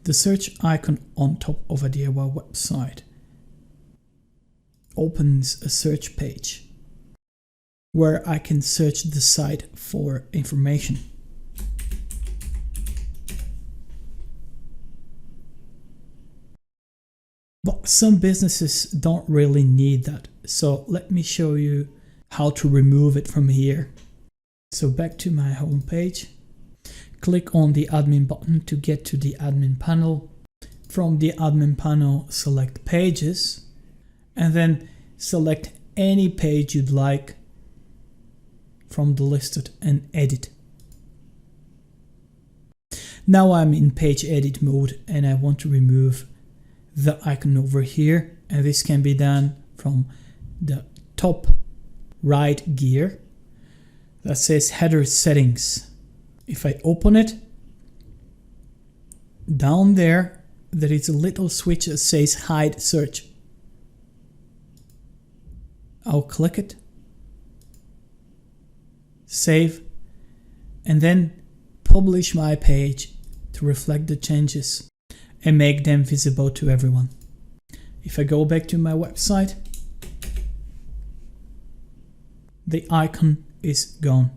The search icon on top of a DIY website opens a search page where I can search the site for information. But some businesses don't really need that, so let me show you how to remove it from here. So back to my home page. Click on the admin button to get to the admin panel. From the admin panel, select pages and then select any page you'd like from the listed and edit. Now I'm in page edit mode and I want to remove the icon over here, and this can be done from the top right gear that says header settings. If I open it, down there is a little switch that says hide search. I'll click it, save, and then publish my page to reflect the changes and make them visible to everyone. If I go back to my website, the icon is gone.